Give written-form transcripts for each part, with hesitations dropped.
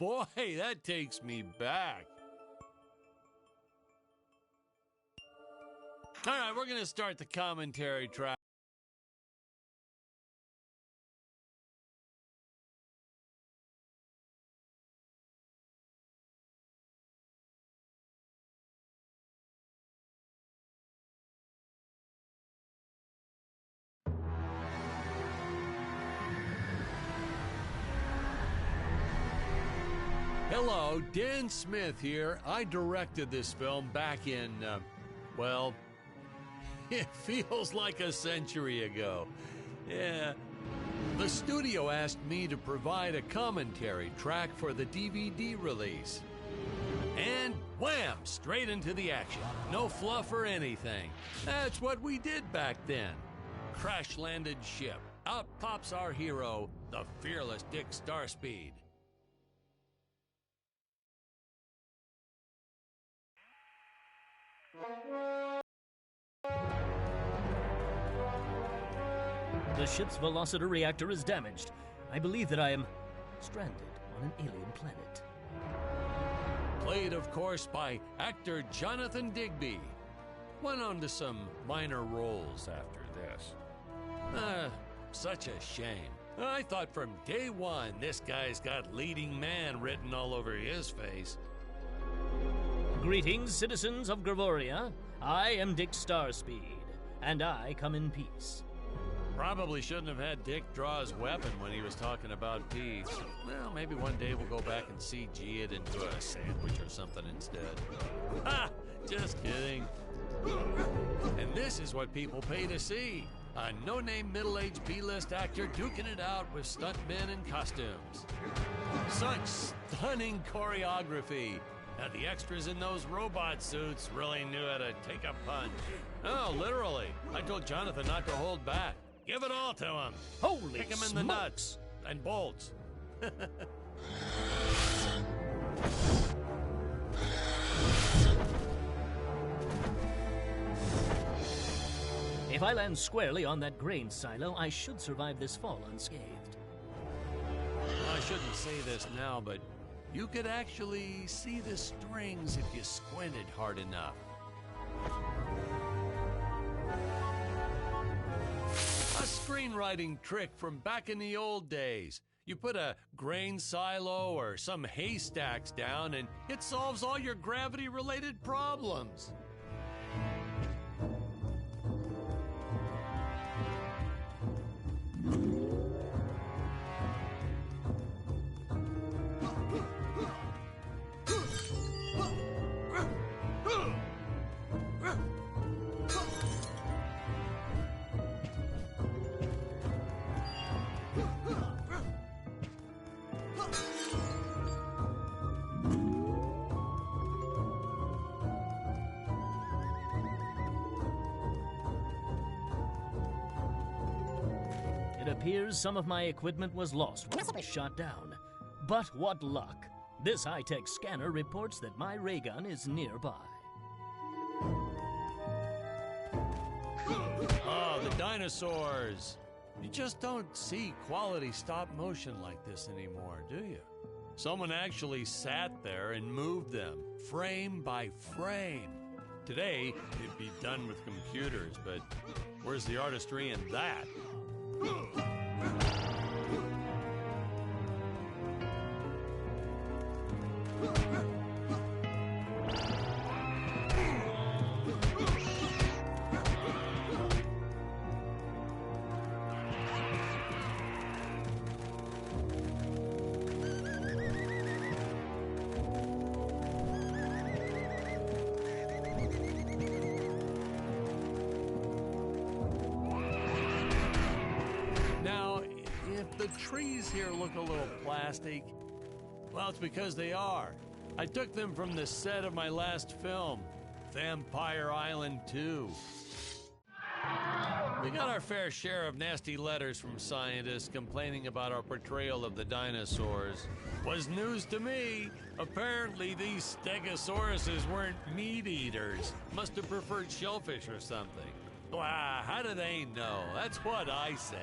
boy, that takes me back. All right, we're going to start the commentary track. Hello, Dan Smith here. I directed this film back in, well, it feels like a century ago. Yeah. The studio asked me to provide a commentary track for the DVD release. And wham, straight into the action. No fluff or anything. That's what we did back then. Crash-landed ship. Out pops our hero, the fearless Dick Starspeed. The ship's velocity reactor is damaged. I believe that I am stranded on an alien planet. Played, of course, by actor Jonathan Digby. Went on to some minor roles after this. Such a shame. I thought from day one this guy's got leading man written all over his face. Greetings, citizens of Gravoria. I am Dick Starspeed, and I come in peace. Probably shouldn't have had Dick draw his weapon when he was talking about peace. Well, maybe one day we'll go back and CG it into a sandwich or something instead. Ha! Just kidding. And this is what people pay to see. A no-name middle-aged B-list actor duking it out with stuntmen in costumes. Such stunning choreography. Now, the extras in those robot suits really knew how to take a punch. Oh, literally. I told Jonathan not to hold back. Give it all to him. Holy Kick him in smokes. the nuts and bolts. If I land squarely on that grain silo, I should survive this fall unscathed. I shouldn't say this now, but you could actually see the strings if you squinted hard enough. A screenwriting trick from back in the old days. You put a grain silo or some haystacks down and it solves all your gravity-related problems. It appears some of my equipment was lost when I was shot down. But what luck! This high-tech scanner reports that my ray gun is nearby. Oh, the dinosaurs! You just don't see quality stop motion like this anymore, do you? Someone actually sat there and moved them, frame by frame. Today, it'd be done with computers, but where's the artistry in that? The trees here look a little plastic. Well, it's because they are. I took them from the set of my last film, Vampire Island 2. We got our fair share of nasty letters from scientists complaining about our portrayal of the dinosaurs. Was news to me. Apparently, these stegosauruses weren't meat eaters. Must have preferred shellfish or something. Wow, how do they know? That's what I say.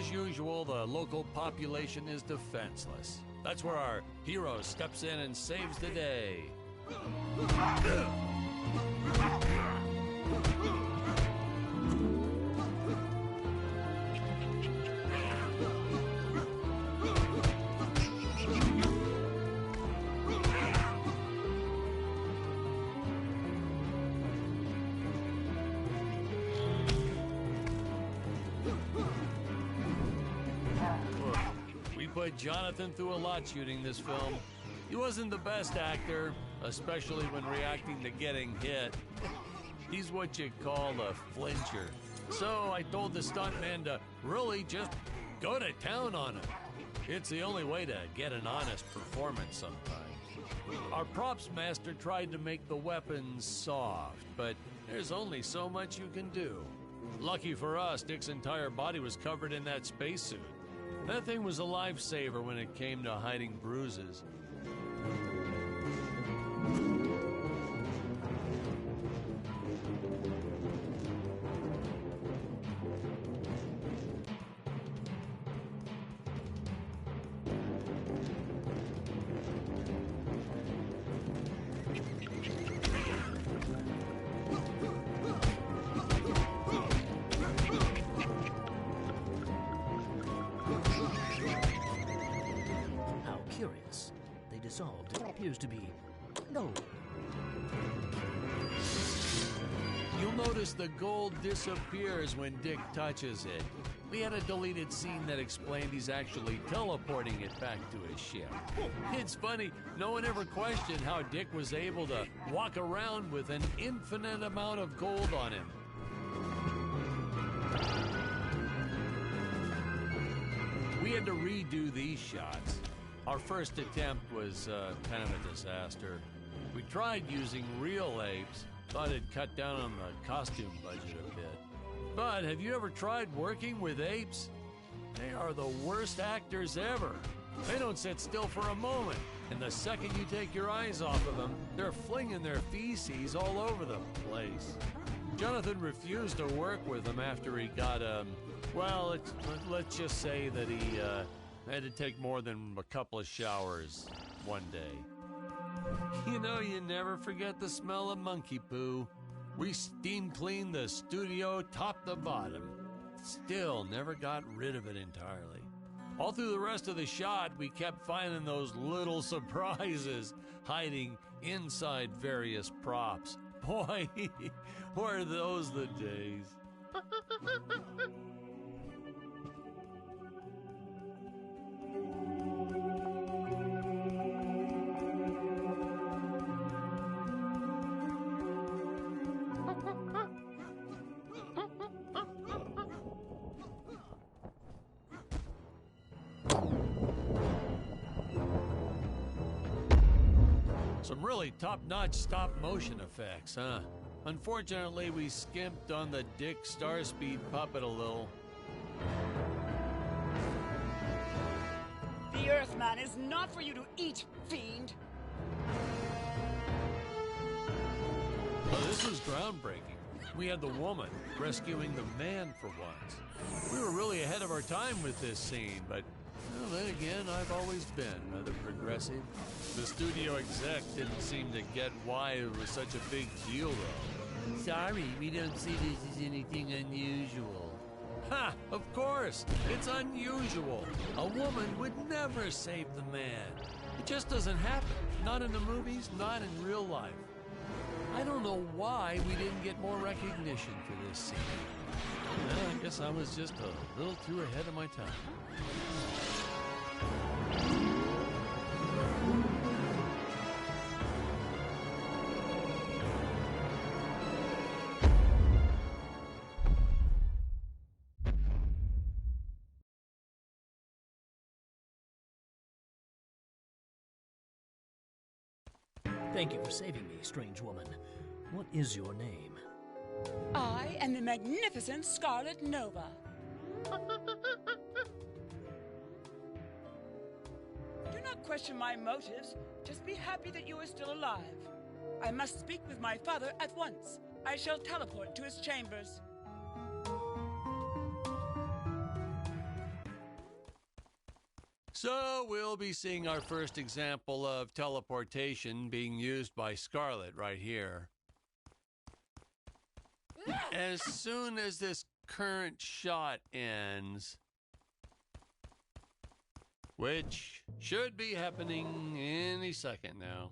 as usual, the local population is defenseless. That's where our hero steps in and saves the day. We put Jonathan through a lot shooting this film. He wasn't the best actor, especially when reacting to getting hit. He's what you'd call a flincher. So I told the stuntman to really just go to town on him. It's the only way to get an honest performance sometimes. Our props master tried to make the weapons soft, but there's only so much you can do. Lucky for us, Dick's entire body was covered in that spacesuit. That thing was a lifesaver when it came to hiding bruises. Curious. They dissolved. It appears to be gold. You'll notice the gold disappears when Dick touches it. We had a deleted scene that explained he's actually teleporting it back to his ship. It's funny, no one ever questioned how Dick was able to walk around with an infinite amount of gold on him. We had to redo these shots. Our first attempt was kind of a disaster. We tried using real apes, thought it'd cut down on the costume budget a bit. But have you ever tried working with apes? They are the worst actors ever. They don't sit still for a moment, and the second you take your eyes off of them, they're flinging their feces all over the place. Jonathan refused to work with them after he got, well, let's just say that he, had to take more than a couple of showers one day. You know, you never forget the smell of monkey poo. We steam cleaned the studio top to bottom. Still never got rid of it entirely. All through the rest of the shot, we kept finding those little surprises hiding inside various props. Boy, were those the days. Some really top-notch stop-motion effects, huh? Unfortunately, we skimped on the Dick Starspeed puppet a little. The Earthman is not for you to eat, fiend! Well, this was groundbreaking. We had the woman rescuing the man for once. We were really ahead of our time with this scene, but well, then again, I've always been rather progressive. The studio exec didn't seem to get why it was such a big deal, though. Sorry, we don't see this as anything unusual. Ha! Of course! It's unusual. A woman would never save the man. It just doesn't happen. Not in the movies, not in real life. I don't know why we didn't get more recognition for this scene. Well, I guess I was just a little too ahead of my time. Thank you for saving me, strange woman. What is your name? I am the magnificent Scarlet Nova. Do not question my motives. Just be happy that you are still alive. I must speak with my father at once. I shall teleport to his chambers. So we'll be seeing our first example of teleportation being used by Scarlet right here. As soon as this current shot ends, which should be happening any second now.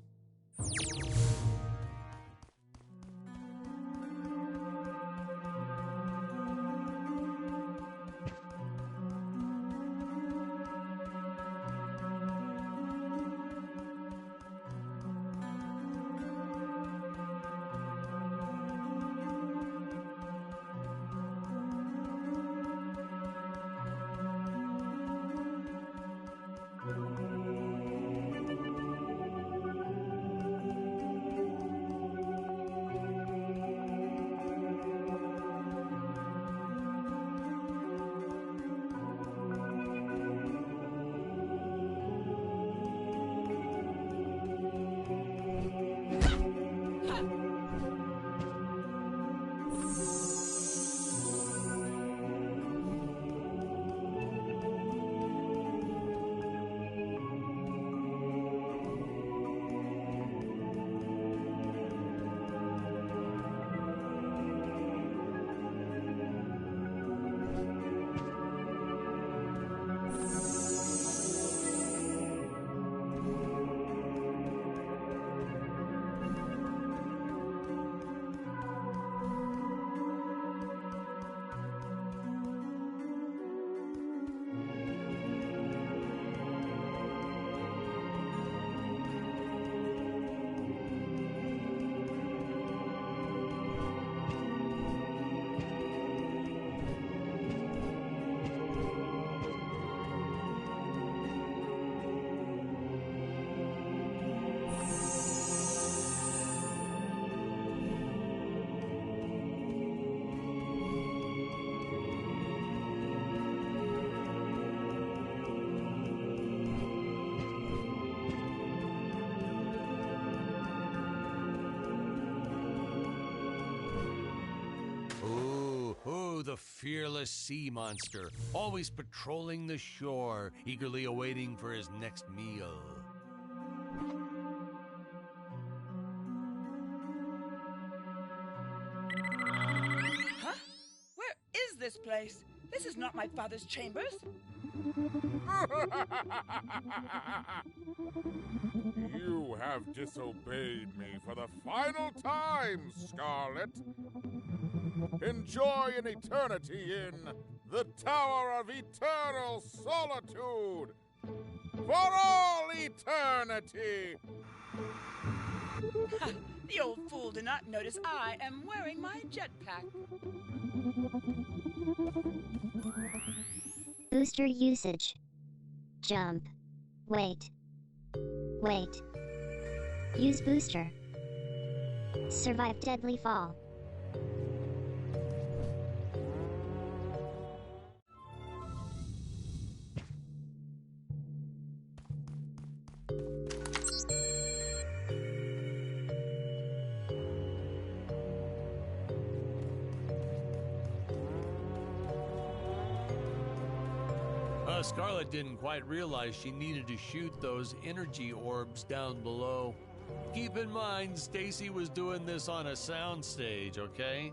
The fearless sea monster, always patrolling the shore, eagerly awaiting for his next meal. Huh? Where is this place? This is not my father's chambers. You have disobeyed me for the final time, Scarlet. Enjoy an eternity in the Tower of Eternal Solitude for all eternity! Ha! The old fool did not notice I am wearing my jetpack. Booster usage. Jump. Wait. Wait. Use booster. Survive deadly fall. Scarlet didn't quite realize she needed to shoot those energy orbs down below. Keep in mind, Stacy was doing this on a soundstage, okay?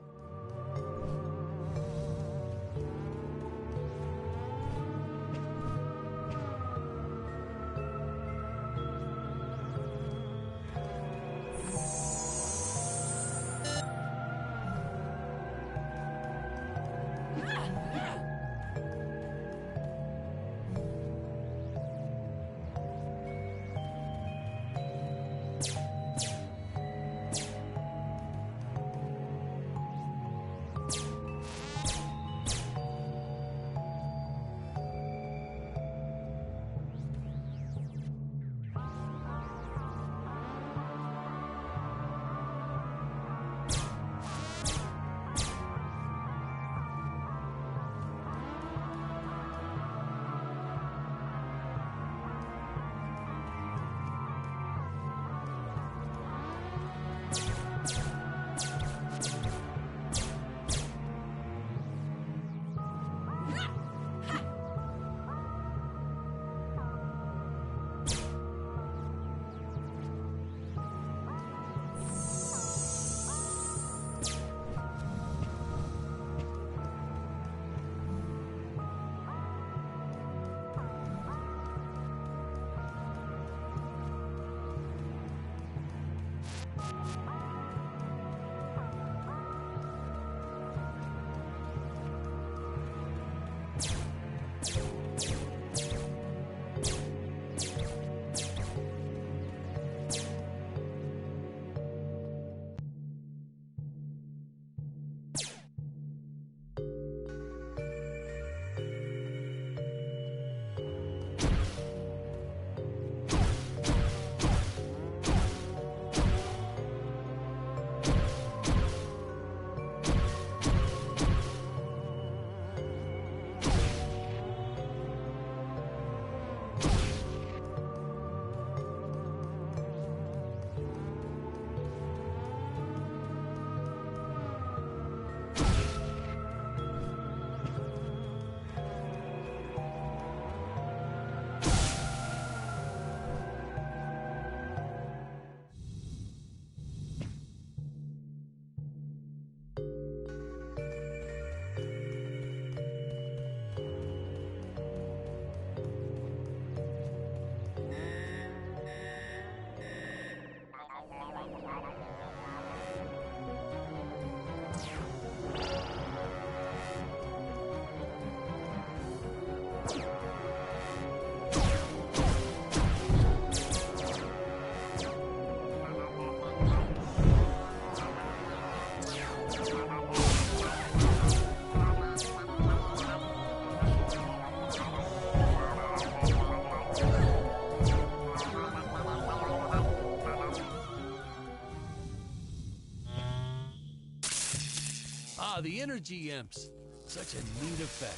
Ah, the energy imps. Such a neat effect.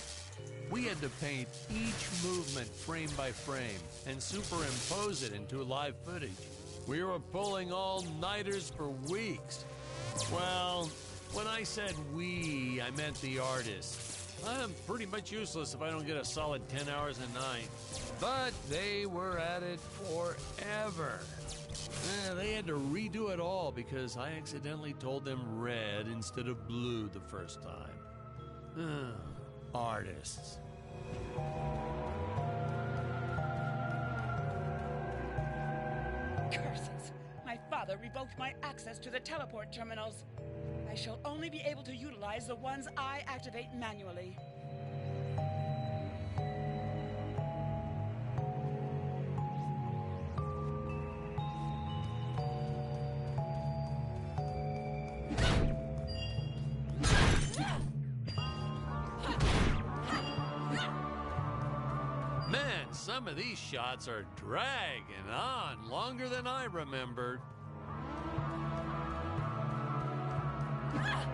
We had to paint each movement frame by frame and superimpose it into live footage. We were pulling all-nighters for weeks. Well, when I said we, I meant the artists. I'm pretty much useless if I don't get a solid 10 hours a night. But they were at it forever. They had to redo it all because I accidentally told them red instead of blue the first time. Artists. Curses! My father revoked my access to the teleport terminals. I shall only be able to utilize the ones I activate manually. Man, some of these shots are dragging on longer than I remembered. Ah!